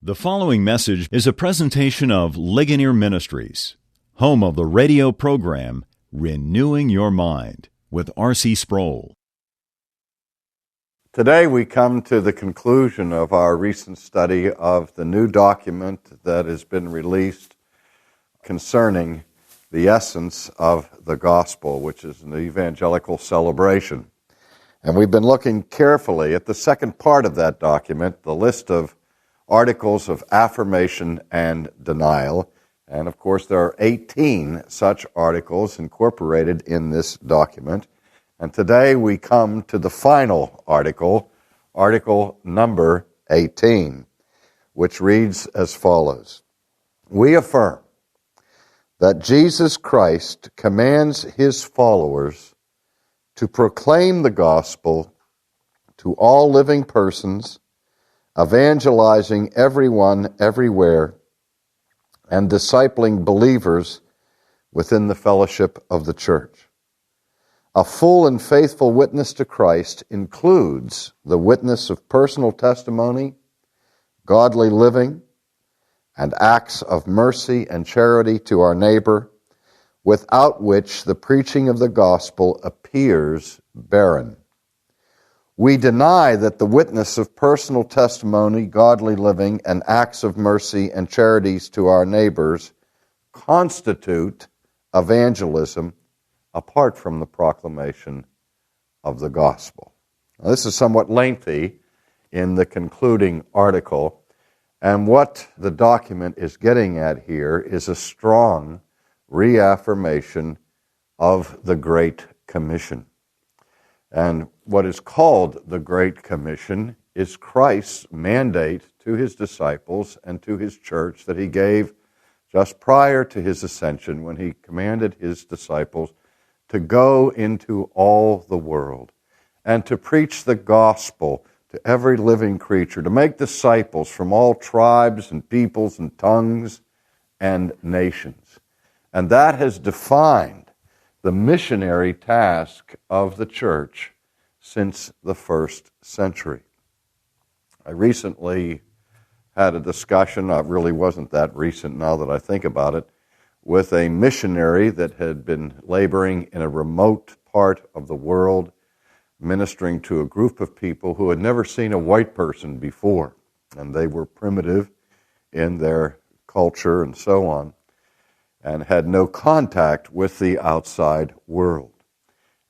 The following message is a presentation of Ligonier Ministries, home of the radio program Renewing Your Mind with R.C. Sproul. Today we come to the conclusion of our recent study of the new document that has been released concerning the essence of the gospel, which is an evangelical celebration. And we've been looking carefully at the second part of that document, the list of articles of affirmation and denial. And of course, there are 18 such articles incorporated in this document. And today we come to the final article, article number 18, which reads as follows. We affirm that Jesus Christ commands his followers to proclaim the gospel to all living persons, evangelizing everyone, everywhere, and discipling believers within the fellowship of the church. A full and faithful witness to Christ includes the witness of personal testimony, godly living, and acts of mercy and charity to our neighbor, without which the preaching of the gospel appears barren. We deny that the witness of personal testimony, godly living, and acts of mercy and charities to our neighbors constitute evangelism apart from the proclamation of the gospel. Now, this is somewhat lengthy in the concluding article, and what the document is getting at here is a strong reaffirmation of the Great Commission. And what is called the Great Commission is Christ's mandate to his disciples and to his church that he gave just prior to his ascension, when he commanded his disciples to go into all the world and to preach the gospel to every living creature, to make disciples from all tribes and peoples and tongues and nations. And that has defined the missionary task of the church since the first century. I recently had a discussion, it really wasn't that recent now that I think about it, with a missionary that had been laboring in a remote part of the world, ministering to a group of people who had never seen a white person before, and they were primitive in their culture and so on, and had no contact with the outside world.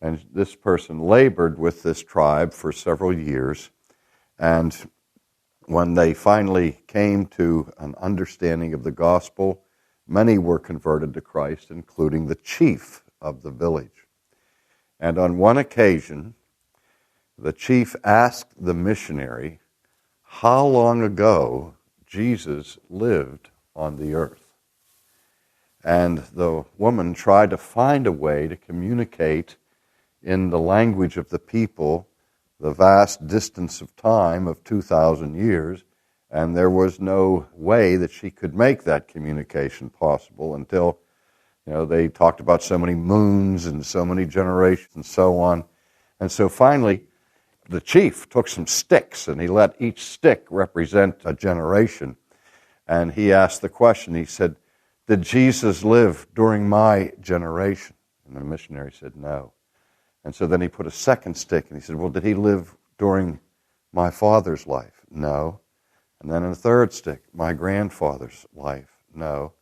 And this person labored with this tribe for several years, and when they finally came to an understanding of the gospel, many were converted to Christ, including the chief of the village. And on one occasion, the chief asked the missionary how long ago Jesus lived on the earth. And the woman tried to find a way to communicate in the language of the people the vast distance of time of 2,000 years, and there was no way that she could make that communication possible until, they talked about so many moons and so many generations and so on. And so finally, the chief took some sticks and he let each stick represent a generation. And he asked the question, he said, "Did Jesus live during my generation?" And the missionary said, "No." And so then he put a second stick and he said, "Well, did he live during my father's life?" "No." And then a third stick, "My grandfather's life?" "No."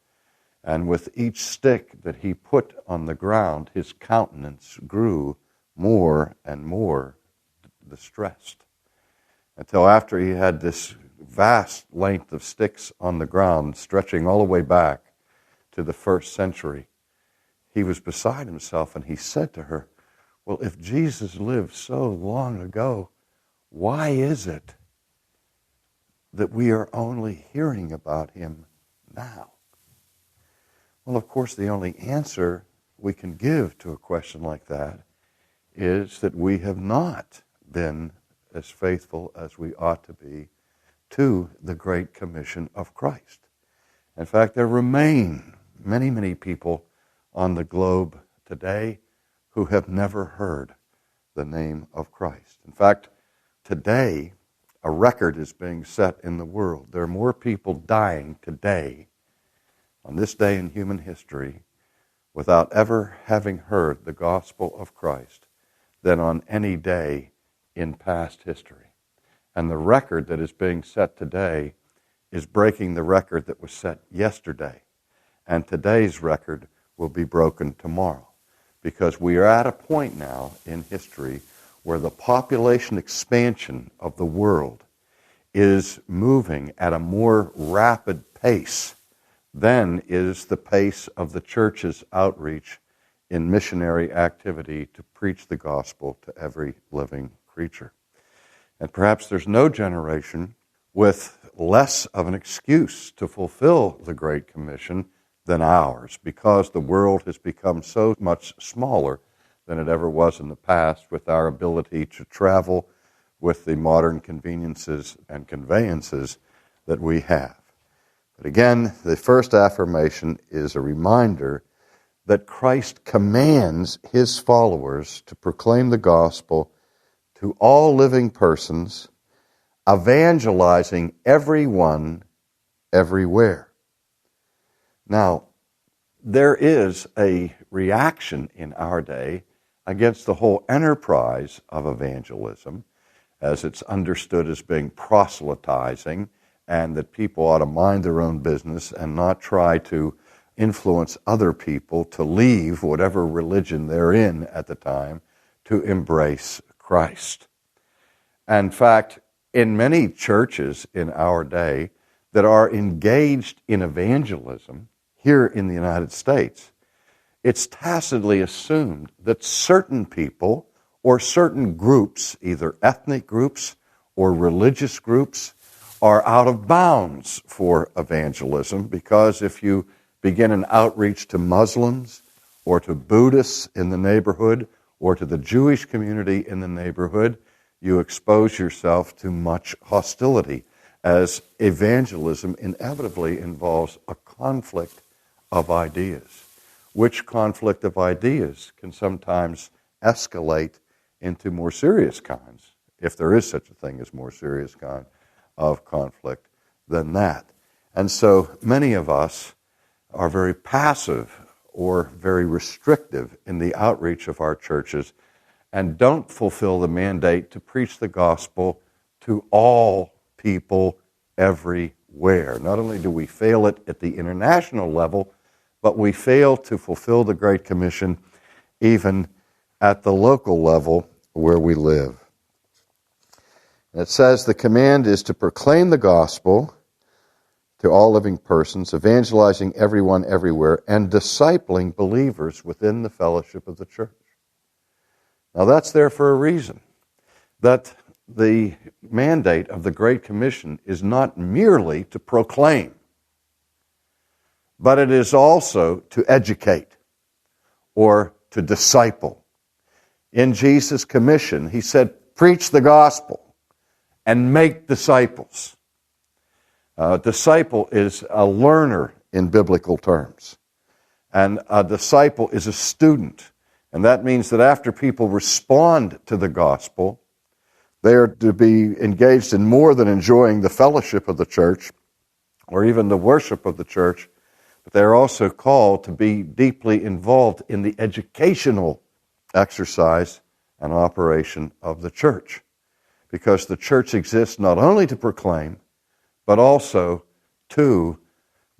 And with each stick that he put on the ground, his countenance grew more and more distressed, until after he had this vast length of sticks on the ground, stretching all the way back to the first century, he was beside himself, and he said to her, "Well, if Jesus lived so long ago, why is it that we are only hearing about him now?" Well, of course, the only answer we can give to a question like that is that we have not been as faithful as we ought to be to the Great Commission of Christ. In fact, there remain many, many people on the globe today who have never heard the name of Christ. In fact, today, a record is being set in the world. There are more people dying today, on this day in human history, without ever having heard the gospel of Christ than on any day in past history. And the record that is being set today is breaking the record that was set yesterday. And today's record will be broken tomorrow, because we are at a point now in history where the population expansion of the world is moving at a more rapid pace than is the pace of the church's outreach in missionary activity to preach the gospel to every living creature. And perhaps there's no generation with less of an excuse to fulfill the Great Commission than ours, because the world has become so much smaller than it ever was in the past, with our ability to travel with the modern conveniences and conveyances that we have. But again, the first affirmation is a reminder that Christ commands his followers to proclaim the gospel to all living persons, evangelizing everyone, everywhere. Now, there is a reaction in our day against the whole enterprise of evangelism, as it's understood as being proselytizing, and that people ought to mind their own business and not try to influence other people to leave whatever religion they're in at the time to embrace Christ. In fact, in many churches in our day that are engaged in evangelism here in the United States, it's tacitly assumed that certain people or certain groups, either ethnic groups or religious groups, are out of bounds for evangelism, because if you begin an outreach to Muslims or to Buddhists in the neighborhood or to the Jewish community in the neighborhood, you expose yourself to much hostility, as evangelism inevitably involves a conflict of ideas, which conflict of ideas can sometimes escalate into more serious kinds, if there is such a thing as more serious kind of conflict than that. And so many of us are very passive or very restrictive in the outreach of our churches and don't fulfill the mandate to preach the gospel to all people everywhere. Not only do we fail it at the international level, but we fail to fulfill the Great Commission even at the local level where we live. And it says the command is to proclaim the gospel to all living persons, evangelizing everyone everywhere, and discipling believers within the fellowship of the church. Now that's there for a reason. That the mandate of the Great Commission is not merely to proclaim, but it is also to educate or to disciple. In Jesus' commission, he said, preach the gospel and make disciples. A disciple is a learner in biblical terms. And a disciple is a student. And that means that after people respond to the gospel, they are to be engaged in more than enjoying the fellowship of the church or even the worship of the church, but they are also called to be deeply involved in the educational exercise and operation of the church. Because the church exists not only to proclaim, but also to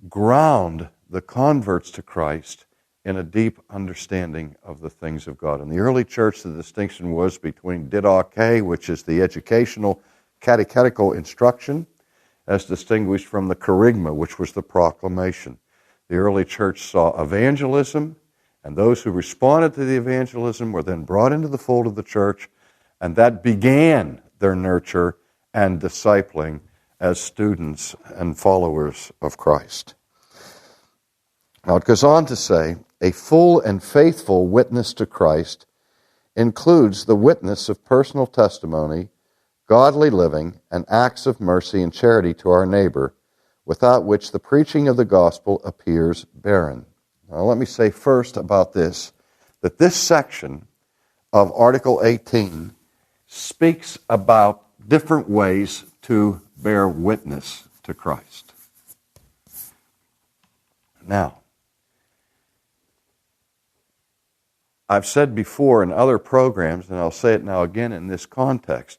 ground the converts to Christ in a deep understanding of the things of God. In the early church, the distinction was between didache, which is the educational, catechetical instruction, as distinguished from the kerygma, which was the proclamation. The early church saw evangelism, and those who responded to the evangelism were then brought into the fold of the church, and that began their nurture and discipling as students and followers of Christ. Now it goes on to say, a full and faithful witness to Christ includes the witness of personal testimony, godly living, and acts of mercy and charity to our neighbor, without which the preaching of the gospel appears barren. Now let me say first about this, that this section of Article 18 speaks about different ways to bear witness to Christ. Now, I've said before in other programs, and I'll say it now again in this context,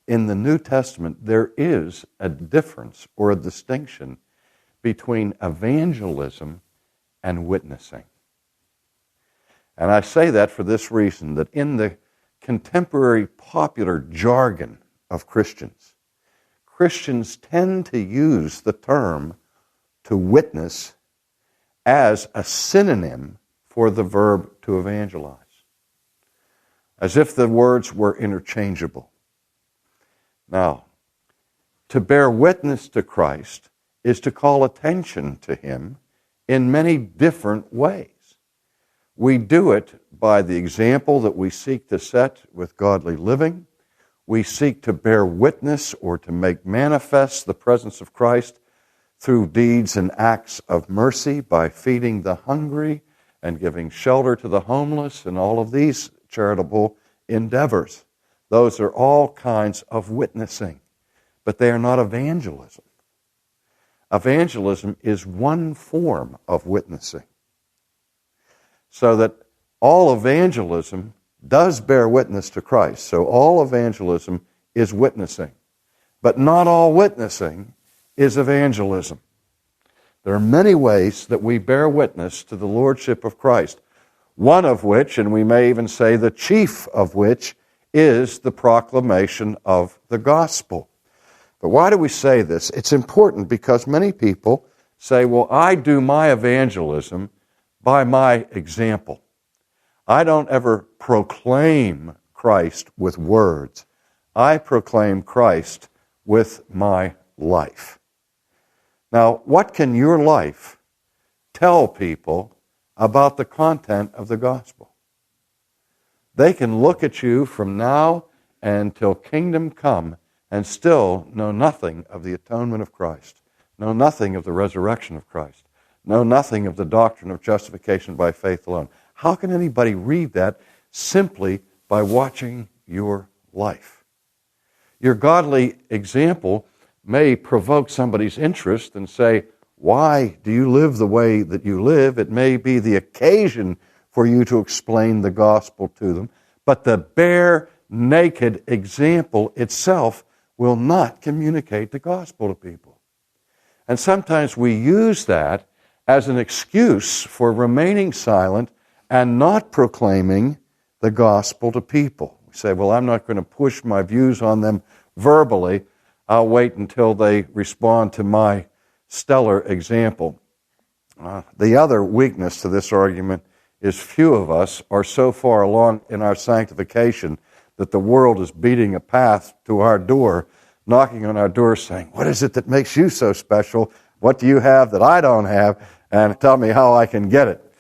in the New Testament there is a difference or a distinction between evangelism and witnessing. And I say that for this reason, that in the contemporary popular jargon of Christians, Christians tend to use the term to witness as a synonym for the verb to evangelize, as if the words were interchangeable. Now, to bear witness to Christ is to call attention to Him in many different ways. We do it by the example that we seek to set with godly living. We seek to bear witness or to make manifest the presence of Christ through deeds and acts of mercy, by feeding the hungry and giving shelter to the homeless, and all of these charitable endeavors. Those are all kinds of witnessing, but they are not evangelism. Evangelism is one form of witnessing. So that all evangelism does bear witness to Christ. So all evangelism is witnessing. But not all witnessing is evangelism. There are many ways that we bear witness to the Lordship of Christ. One of which, and we may even say the chief of which, is the proclamation of the gospel. But why do we say this? It's important because many people say, well, I do my evangelism by my example. I don't ever proclaim Christ with words. I proclaim Christ with my life. Now, what can your life tell people about the content of the gospel? They can look at you from now until kingdom come and still know nothing of the atonement of Christ, know nothing of the resurrection of Christ, know nothing of the doctrine of justification by faith alone. How can anybody read that simply by watching your life? Your godly example may provoke somebody's interest and say, why do you live the way that you live? It may be the occasion for you to explain the gospel to them, but the bare, naked example itself will not communicate the gospel to people. And sometimes we use that as an excuse for remaining silent and not proclaiming the gospel to people. We say, well, I'm not going to push my views on them verbally. I'll wait until they respond to my stellar example. The other weakness to this argument is few of us are so far along in our sanctification that the world is beating a path to our door, knocking on our door saying, what is it that makes you so special? What do you have that I don't have? And tell me how I can get it.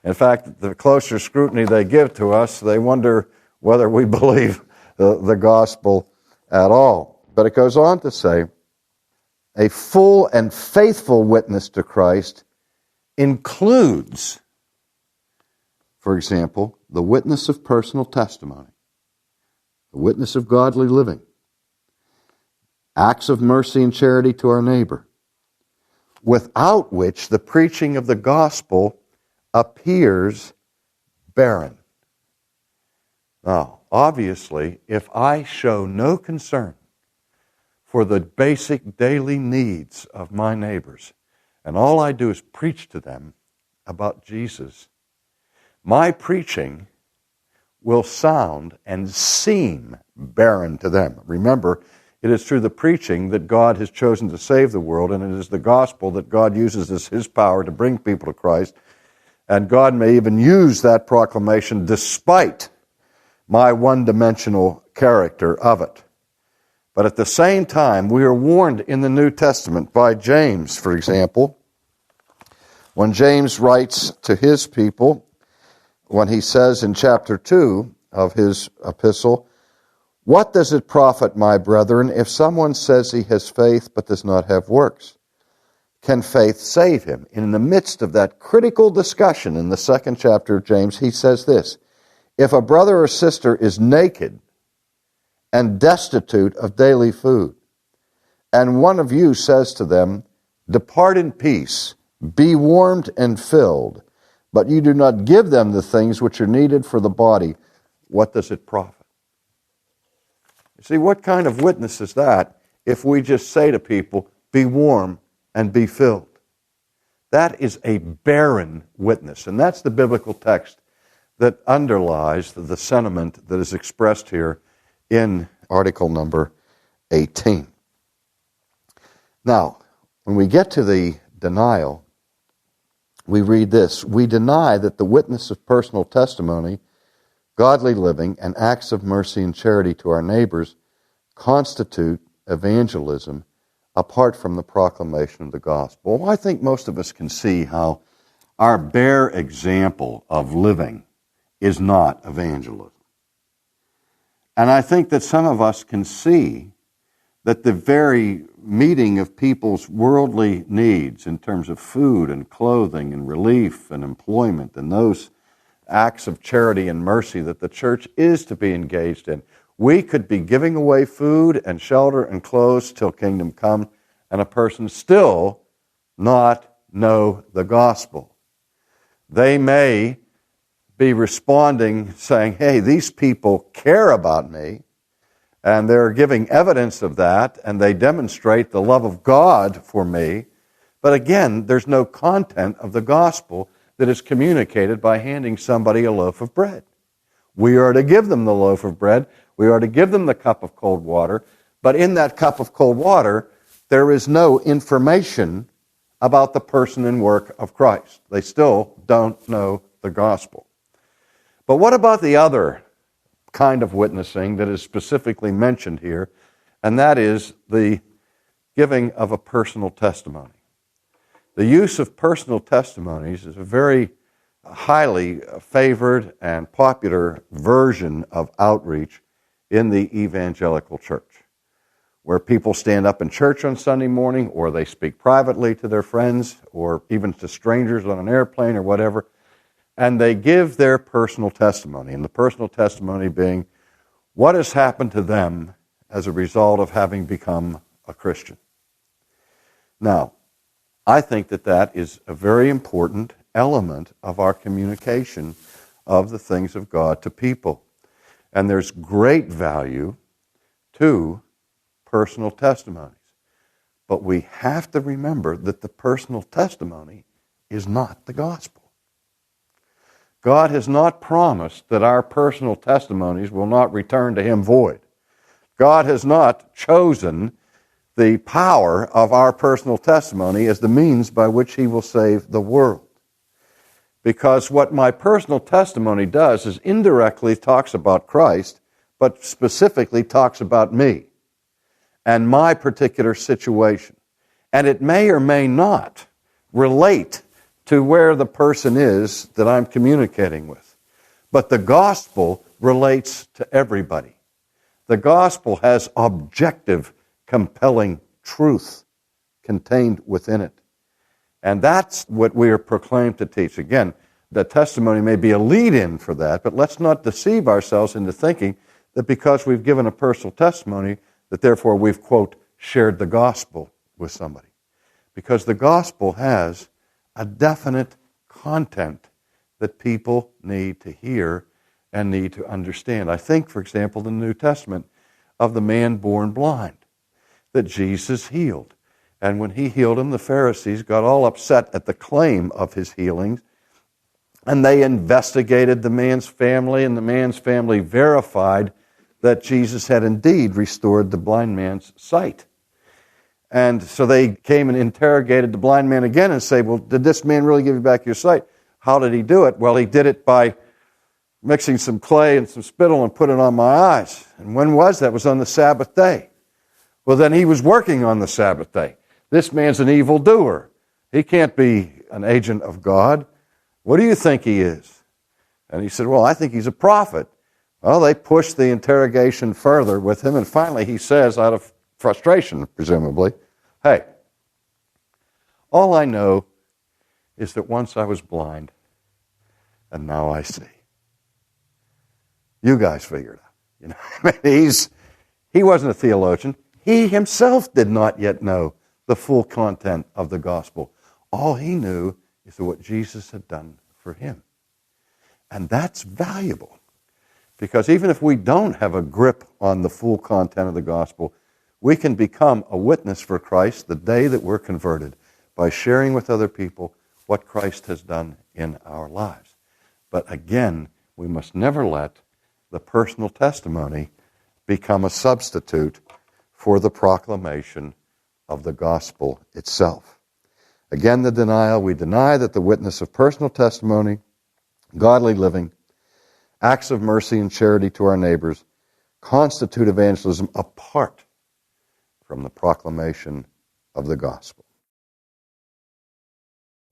In fact, the closer scrutiny they give to us, they wonder whether we believe the gospel at all. But it goes on to say, a full and faithful witness to Christ includes, for example, the witness of personal testimony, the witness of godly living, acts of mercy and charity to our neighbor, without which the preaching of the gospel appears barren. Now, obviously, if I show no concern for the basic daily needs of my neighbors, and all I do is preach to them about Jesus, my preaching will sound and seem barren to them. Remember, it is through the preaching that God has chosen to save the world, and it is the gospel that God uses as His power to bring people to Christ. And God may even use that proclamation despite my one-dimensional character of it. But at the same time, we are warned in the New Testament by James, for example, when James writes to his people, when he says in chapter 2 of his epistle, what does it profit, my brethren, if someone says he has faith but does not have works? Can faith save him? In the midst of that critical discussion in the second chapter of James, he says this, if a brother or sister is naked and destitute of daily food. And one of you says to them, depart in peace, be warmed and filled, but you do not give them the things which are needed for the body. What does it profit? You see, what kind of witness is that if we just say to people, be warm and be filled? That is a barren witness, and that's the biblical text that underlies the sentiment that is expressed here in article number 18. Now, when we get to the denial, we read this: we deny that the witness of personal testimony, godly living, and acts of mercy and charity to our neighbors constitute evangelism apart from the proclamation of the gospel. Well, I think most of us can see how our bare example of living is not evangelism. And I think that some of us can see that the very meeting of people's worldly needs in terms of food and clothing and relief and employment and those acts of charity and mercy that the church is to be engaged in, we could be giving away food and shelter and clothes till kingdom come, and a person still not know the gospel. They may be responding saying, hey, these people care about me, and they're giving evidence of that, and they demonstrate the love of God for me. But again, there's no content of the gospel that is communicated by handing somebody a loaf of bread. We are to give them the loaf of bread. We are to give them the cup of cold water. But in that cup of cold water, there is no information about the person and work of Christ. They still don't know the gospel. But what about the other kind of witnessing that is specifically mentioned here, and that is the giving of a personal testimony? The use of personal testimonies is a very highly favored and popular version of outreach in the evangelical church, where people stand up in church on Sunday morning, or they speak privately to their friends, or even to strangers on an airplane or whatever, and they give their personal testimony, and the personal testimony being what has happened to them as a result of having become a Christian. Now, I think that that is a very important element of our communication of the things of God to people. And there's great value to personal testimonies. But we have to remember that the personal testimony is not the gospel. God has not promised that our personal testimonies will not return to Him void. God has not chosen the power of our personal testimony as the means by which He will save the world. Because what my personal testimony does is indirectly talks about Christ, but specifically talks about me and my particular situation. And it may or may not relate to where the person is that I'm communicating with. But the gospel relates to everybody. The gospel has objective, compelling truth contained within it. And that's what we are proclaimed to teach. Again, the testimony may be a lead-in for that, but let's not deceive ourselves into thinking that because we've given a personal testimony, that therefore we've, quote, shared the gospel with somebody. Because the gospel has a definite content that people need to hear and need to understand. I think, for example, the New Testament of the man born blind that Jesus healed. And when He healed him, the Pharisees got all upset at the claim of His healings, and they investigated the man's family, and the man's family verified that Jesus had indeed restored the blind man's sight. And so they came and interrogated the blind man again and say, well, did this man really give you back your sight? How did he do it? Well, he did it by mixing some clay and some spittle and put it on my eyes. And when was that? It was on the Sabbath day. Well, then he was working on the Sabbath day. This man's an evildoer. He can't be an agent of God. What do you think he is? And he said, well, I think he's a prophet. Well, they pushed the interrogation further with him, and finally he says, out of frustration, presumably, hey, all I know is that once I was blind, and now I see. You guys figure it out. You know, He wasn't a theologian. He himself did not yet know the full content of the gospel. All he knew is what Jesus had done for him. And that's valuable, because even if we don't have a grip on the full content of the gospel, we can become a witness for Christ the day that we're converted by sharing with other people what Christ has done in our lives. But again, we must never let the personal testimony become a substitute for the proclamation of the gospel itself. Again, the denial. We deny that the witness of personal testimony, godly living, acts of mercy and charity to our neighbors constitute evangelism apart from the proclamation of the gospel.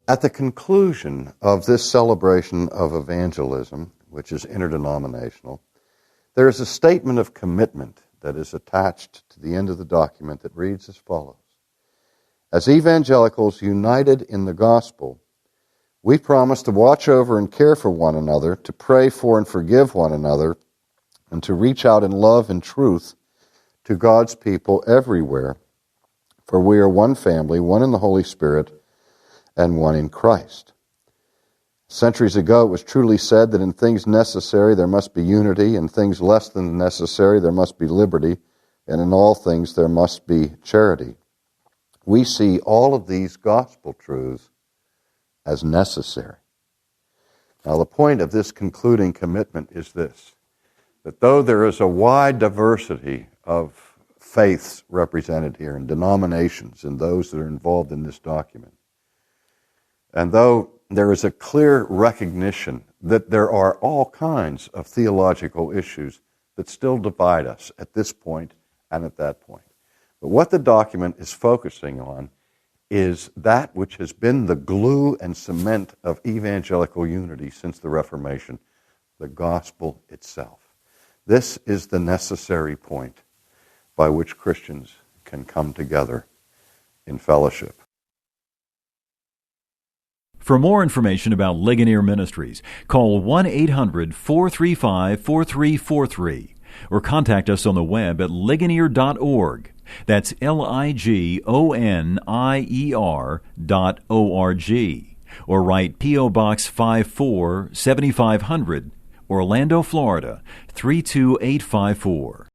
At the conclusion of this celebration of evangelism, which is interdenominational, there is a statement of commitment that is attached to the end of the document that reads as follows. As evangelicals united in the gospel, we promise to watch over and care for one another, to pray for and forgive one another, and to reach out in love and truth to God's people everywhere, for we are one family, one in the Holy Spirit, and one in Christ. Centuries ago, it was truly said that in things necessary there must be unity, in things less than necessary there must be liberty, and in all things there must be charity. We see all of these gospel truths as necessary. Now, the point of this concluding commitment is this, that though there is a wide diversity of faiths represented here and denominations and those that are involved in this document, and though there is a clear recognition that there are all kinds of theological issues that still divide us at this point and at that point. But what the document is focusing on is that which has been the glue and cement of evangelical unity since the Reformation, the gospel itself. This is the necessary point by which Christians can come together in fellowship. For more information about Ligonier Ministries, call 1-800-435-4343 or contact us on the web at ligonier.org. That's ligonier.org. Or write P.O. Box 54, 7500, Orlando, Florida, 32854.